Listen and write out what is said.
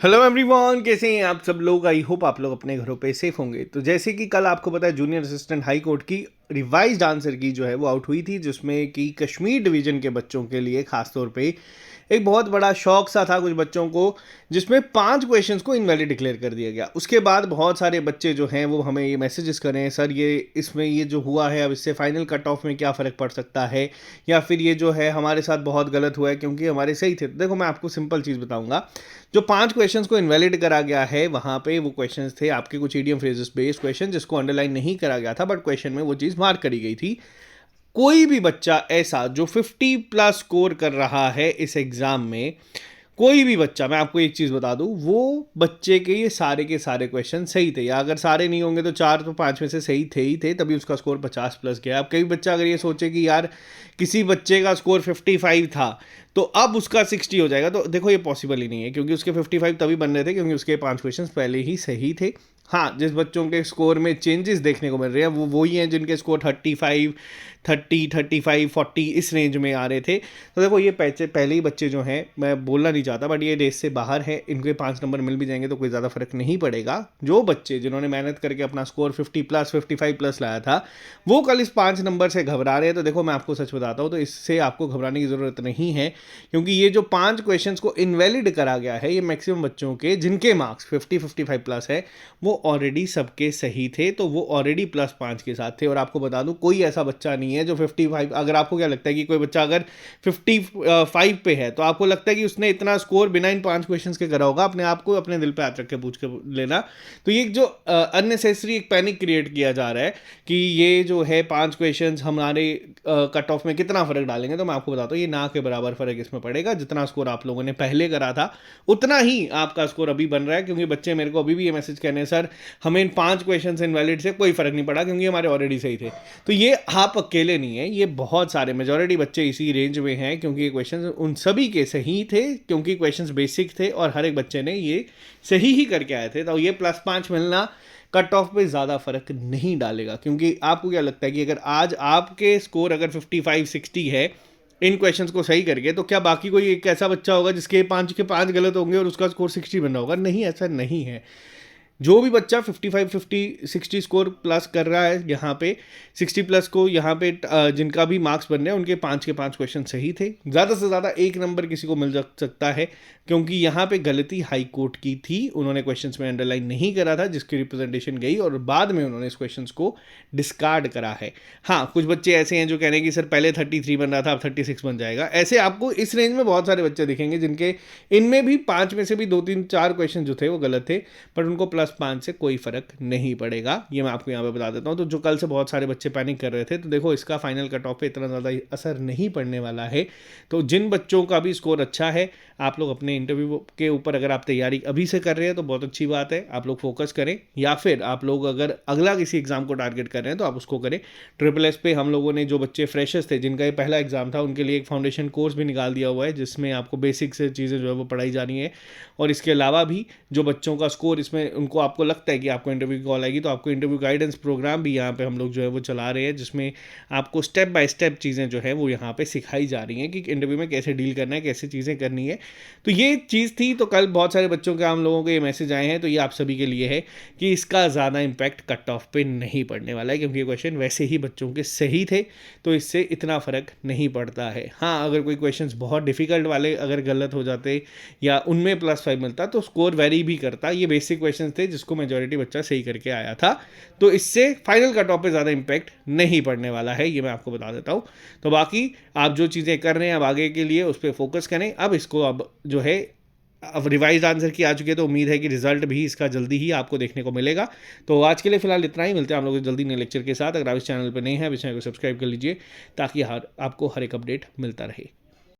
Hello everyone, कैसे हैं आप सब लोग। आई होप आप लोग अपने घरों पे सेफ होंगे। तो जैसे कि कल आपको पता है जूनियर असिस्टेंट हाई कोर्ट की रिवाइज्ड आंसर की जो है वो आउट हुई थी, जिसमें कि कश्मीर डिवीजन के बच्चों के लिए खास तौर पे एक बहुत बड़ा शौक सा था कुछ बच्चों को, जिसमें 5 क्वेश्चंस को इनवैलिड डिक्लेयर कर दिया गया। उसके बाद बहुत सारे बच्चे जो हैं वो हमें ये मैसेजेस करें, सर ये इसमें ये जो हुआ है अब इससे फाइनल कट ऑफ में क्या फ़र्क पड़ सकता है, या फिर ये जो है हमारे साथ बहुत गलत हुआ है क्योंकि हमारे सही थे। तो देखो मैं आपको सिंपल चीज़ बताऊंगा। जो 5 क्वेश्चंस को इनवैलिड करा गया है वहाँ पे वो क्वेश्चंस थे आपके कुछ ईडियम फ्रेजेस बेस्ड क्वेश्चन, जिसको अंडरलाइन नहीं करा गया था, बट क्वेश्चन में वो चीज़ मार्क करी गई थी। कोई भी बच्चा ऐसा जो 50 प्लस स्कोर कर रहा है इस एग्ज़ाम में, कोई भी बच्चा, मैं आपको एक चीज़ बता दूं, वो बच्चे के सारे क्वेश्चन सही थे, या अगर सारे नहीं होंगे तो 4 तो 5 में से सही थे ही थे, तभी उसका स्कोर 50 प्लस गया। अब कई बच्चा अगर ये सोचे कि यार किसी बच्चे का स्कोर 55 था तो अब उसका 60 हो जाएगा, तो देखो ये पॉसिबल ही नहीं है, क्योंकि उसके 55 तभी बन रहे थे क्योंकि उसके 5 क्वेश्चन पहले ही सही थे। हाँ, जिस बच्चों के स्कोर में चेंजेस देखने को मिल रहे हैं वो वही हैं जिनके स्कोर 35, 30, 35, 40 इस रेंज में आ रहे थे। तो देखो ये पहले ही बच्चे जो हैं, मैं बोलना नहीं चाहता बट ये रेस से बाहर है, इनके 5 नंबर मिल भी जाएंगे तो कोई ज़्यादा फर्क नहीं पड़ेगा। जो बच्चे जिन्होंने मेहनत करके अपना स्कोर 50 प्लस 55 प्लस लाया था वो कल इस 5 नंबर से घबरा रहे हैं, तो देखो मैं आपको सच बताता हूँ, तो इससे आपको घबराने की ज़रूरत नहीं है, क्योंकि ये जो 5 क्वेश्चंस को इनवैलिड करा गया है, ये मैक्सिमम बच्चों के जिनके मार्क्स 50-55 प्लस है वो ऑलरेडी सबके सही थे, तो वो ऑलरेडी +5 के साथ थे। और आपको बता दूं कोई ऐसा बच्चा नहीं है जो 55, अगर आपको क्या लगता है कि कोई बच्चा अगर 55 पे है तो आपको लगता है कि उसने इतना स्कोर बिना इन 5 क्वेश्चंस के करा होगा, अपने आप को अपने दिल पे हाथ रख के पूछ के लेना। तो ये जो अननेसेसरी एक पैनिक क्रिएट किया जा रहा है कि ये जो है 5 क्वेश्चंस हमारे कट ऑफ में कितना फर्क डालेंगे, तो मैं आपको बताता हूँ ये ना के बराबर फर्क इसमें पड़ेगा। जितना स्कोर आप लोगों ने पहले करा था उतना ही आपका स्कोर अभी बन रहा है, क्योंकि बच्चे मेरे को अभी भी ये मैसेज कहने, सर हमें इन 5 क्वेश्चन इनवैलिड से कोई फर्क नहीं पड़ा क्योंकि हमारे ऑलरेडी सही थे। तो ये आप अकेले नहीं है, ये बहुत सारे मेजॉरिटी बच्चे इसी रेंज में हैं, क्योंकि ये क्वेश्चन उन सभी के सही थे, क्योंकि क्वेश्चन बेसिक थे और हर एक बच्चे ने ये सही ही करके आए थे। तो ये +5 मिलना कट ऑफ पे ज़्यादा फर्क नहीं डालेगा, क्योंकि आपको क्या लगता है कि अगर आज आपके स्कोर अगर 55-60 है इन क्वेश्चंस को सही करके, तो क्या बाकी कोई एक ऐसा बच्चा होगा जिसके 5 के 5 गलत होंगे और उसका स्कोर 60 बन रहा होगा? नहीं, ऐसा नहीं है। जो भी बच्चा 55, 50, 60 स्कोर प्लस कर रहा है यहाँ पे, 60 प्लस को यहाँ पे जिनका भी मार्क्स बन रहे हैं उनके 5 के 5 क्वेश्चन सही थे। ज़्यादा से ज़्यादा 1 नंबर किसी को मिल सकता है, क्योंकि यहाँ पे गलती हाई कोर्ट की थी, उन्होंने क्वेश्चंस में अंडरलाइन नहीं करा था, जिसकी रिप्रेजेंटेशन गई और बाद में उन्होंने इस क्वेश्चंस को डिस्कार्ड करा है। हाँ, कुछ बच्चे ऐसे हैं जो कह रहे हैं कि सर पहले 33 बन रहा था अब 36 बन जाएगा। ऐसे आपको इस रेंज में बहुत सारे बच्चे दिखेंगे जिनके इनमें भी 5 में से भी 2, 3, 4 क्वेश्चन जो थे वो गलत थे, बट उनको +5 से कोई फर्क नहीं पड़ेगा, ये मैं आपको यहाँ पे बता देता हूँ। तो जो कल से बहुत सारे बच्चे पैनिक कर रहे थे, तो देखो इसका फाइनल कट ऑफ पे इतना ज़्यादा असर नहीं पड़ने वाला है। तो जिन बच्चों का भी स्कोर अच्छा है, आप लोग अपने इंटरव्यू के ऊपर अगर आप तैयारी अभी से कर रहे हैं तो बहुत अच्छी बात है, आप लोग फोकस करें, या फिर आप लोग अगर अगला किसी एग्जाम को टारगेट कर रहे हैं तो आप उसको करें। SSS पे हम लोगों ने जो बच्चे फ्रेशर्स थे जिनका ये पहला एग्जाम था, उनके लिए एक फाउंडेशन कोर्स भी निकाल दिया हुआ है, जिसमें आपको बेसिक से चीज़ें जो है वो पढ़ाई जा रही हैं। और इसके अलावा भी जो बच्चों का स्कोर इसमें उनको आपको लगता है कि आपको इंटरव्यू की कॉल आएगी, तो आपको इंटरव्यू गाइडेंस प्रोग्राम भी यहाँ पे हम लोग जो है वो चला रहे हैं, जिसमें आपको स्टेप बाय स्टेप चीज़ें जो है वो यहाँ पे सिखाई जा रही हैं कि इंटरव्यू में कैसे डील करना है, कैसे चीज़ें करनी है। तो ये चीज़ थी। तो कल बहुत सारे बच्चों के हम लोगों को ये मैसेज आए हैं, तो ये आप सभी के लिए है कि इसका ज़्यादा इम्पैक्ट कट ऑफ पे नहीं पड़ने वाला है, क्योंकि ये क्वेश्चन वैसे ही बच्चों के सही थे, तो इससे इतना फ़र्क नहीं पड़ता है। हाँ, अगर कोई क्वेश्चन बहुत डिफिकल्ट वाले अगर गलत हो जाते या उनमें +5 मिलता तो स्कोर वेरी भी करता। ये बेसिक क्वेश्चन थे जिसको मेजॉरिटी बच्चा सही करके आया था, तो इससे फाइनल कट ऑफ पे ज़्यादा इम्पैक्ट नहीं पड़ने वाला है, ये मैं आपको बता देता हूँ। तो बाकी आप जो चीज़ें कर रहे हैं अब आगे के लिए उस पर फोकस करें। अब इसको अब जो है अब रिवाइज आंसर की आ चुकी है, तो उम्मीद है कि रिजल्ट भी इसका जल्दी ही आपको देखने को मिलेगा। तो आज के लिए फिलहाल इतना ही, मिलते हैं आप लोगों को जल्दी नए लेक्चर के साथ। अगर आप इस चैनल पर नहीं है, इस चैनल को सब्सक्राइब कर लीजिए ताकि आपको हर एक अपडेट मिलता रहे।